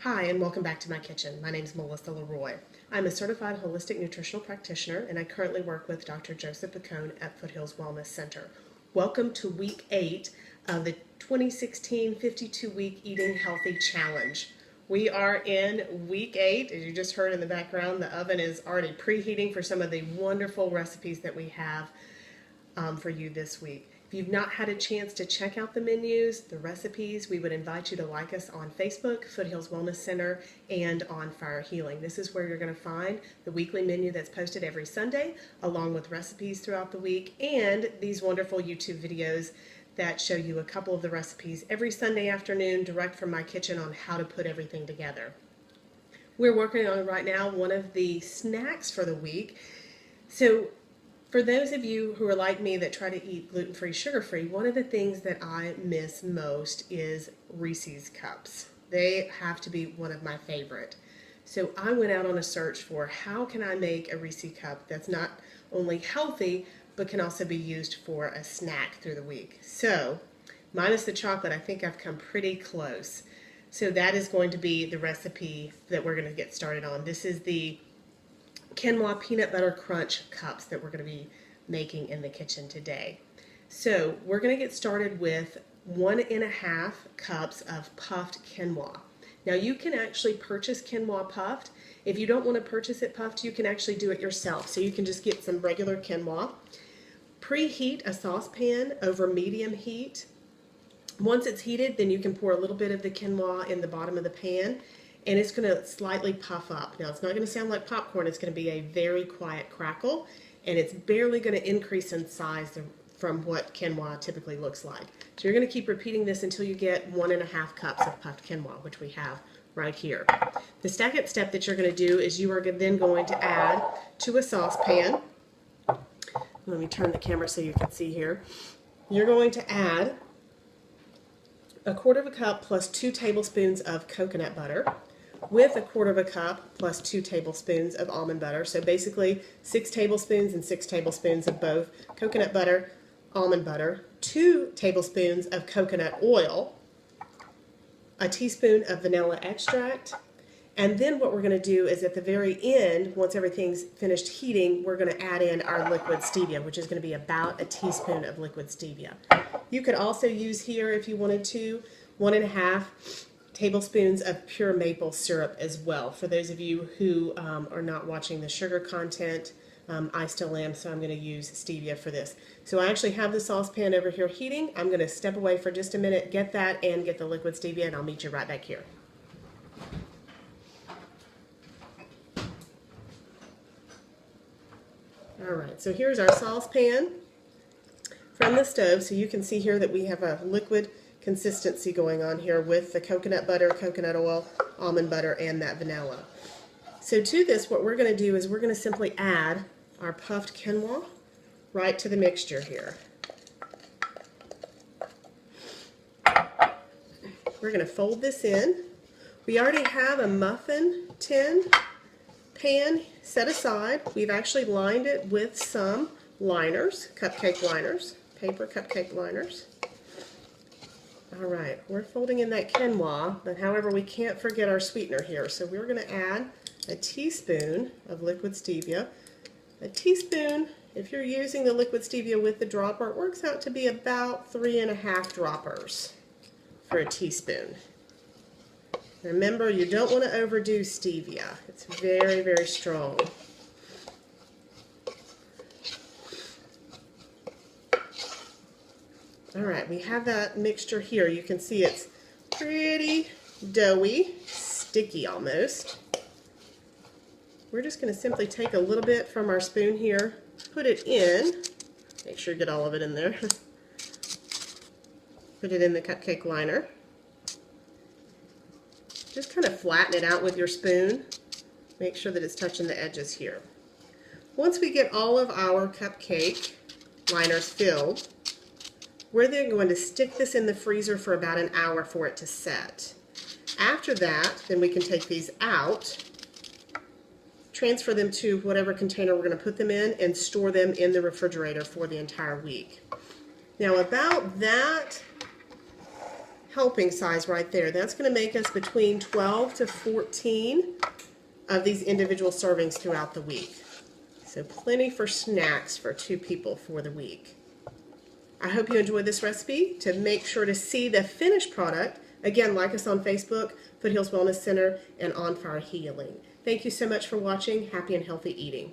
Hi, and welcome back to my kitchen. My name is Melissa Leroy. I'm a certified holistic nutritional practitioner, and I currently work with Dr. Joseph Bacone at Foothills Wellness Center. Welcome to week 8 of the 2016 52-week Eating Healthy Challenge. We are in week 8. As you just heard in the background, the oven is already preheating for some of the wonderful recipes that we have for you this week. If you've not had a chance to check out the menus, the recipes, we would invite you to like us on Facebook, Foothills Wellness Center, and on Fire Healing. This is where you're going to find the weekly menu that's posted every Sunday, along with recipes throughout the week, and these wonderful YouTube videos that show you a couple of the recipes every Sunday afternoon direct from my kitchen on how to put everything together. We're working on right now one of the snacks for the week. So for those of you who are like me that try to eat gluten-free, sugar-free, one of the things that I miss most is Reese's cups. They have to be one of my favorite. So I went out on a search for how can I make a Reese's cup that's not only healthy, but can also be used for a snack through the week. So, minus the chocolate, I think I've come pretty close. So that is going to be the recipe that we're going to get started on. This is the Quinoa peanut butter crunch cups that we're going to be making in the kitchen today. So we're going to get started with 1.5 cups of puffed quinoa. Now you can actually purchase quinoa puffed. If you don't want to purchase it puffed, you can actually do it yourself. So you can just get some regular quinoa. Preheat a saucepan over medium heat. Once it's heated, then you can pour a little bit of the quinoa in the bottom of the pan, and it's going to slightly puff up. Now, it's not going to sound like popcorn. It's going to be a very quiet crackle, and it's barely going to increase in size from what quinoa typically looks like. So you're going to keep repeating this until you get 1.5 cups of puffed quinoa, which we have right here. The second step that you're going to do is you are then going to add to a saucepan. Let me turn the camera so you can see here. You're going to add 1/4 cup plus 2 tablespoons of coconut butter, with 1/4 cup plus 2 tablespoons of almond butter. So basically 6 tablespoons and 6 tablespoons of both coconut butter, almond butter, 2 tablespoons of coconut oil, a teaspoon of vanilla extract, and then what we're going to do is at the very end, once everything's finished heating, we're going to add in our liquid stevia, which is going to be about a teaspoon of liquid stevia. You could also use here, if you wanted to, 1.5 tablespoons of pure maple syrup as well. For those of you who are not watching the sugar content, I still am, so I'm going to use stevia for this. So I actually have the saucepan over here heating. I'm going to step away for just a minute, get that, and get the liquid stevia, and I'll meet you right back here. Alright, so here's our saucepan from the stove. So you can see here that we have a liquid consistency going on here with the coconut butter, coconut oil, almond butter, and that vanilla. So to this, what we're going to do is we're going to simply add our puffed quinoa right to the mixture here. We're going to fold this in. We already have a muffin tin pan set aside. We've actually lined it with some liners, cupcake liners, paper cupcake liners. Alright, we're folding in that quinoa, but however we can't forget our sweetener here. So we're going to add a teaspoon of liquid stevia. A teaspoon, if you're using the liquid stevia with the dropper, it works out to be about 3.5 droppers for a teaspoon. Remember, you don't want to overdo stevia. It's very, very strong. Alright, we have that mixture here. You can see it's pretty doughy, sticky almost. We're just going to simply take a little bit from our spoon here, put it in, make sure you get all of it in there, put it in the cupcake liner. Just kind of flatten it out with your spoon. Make sure that it's touching the edges here. Once we get all of our cupcake liners filled, we're then going to stick this in the freezer for about an hour for it to set. After that, then we can take these out, transfer them to whatever container we're going to put them in, and store them in the refrigerator for the entire week. Now about that helping size right there. That's going to make us between 12 to 14 of these individual servings throughout the week. So plenty for snacks for 2 people for the week. I hope you enjoyed this recipe. To make sure to see the finished product, again, like us on Facebook, Foothills Wellness Center, and On Fire Healing. Thank you so much for watching. Happy and healthy eating.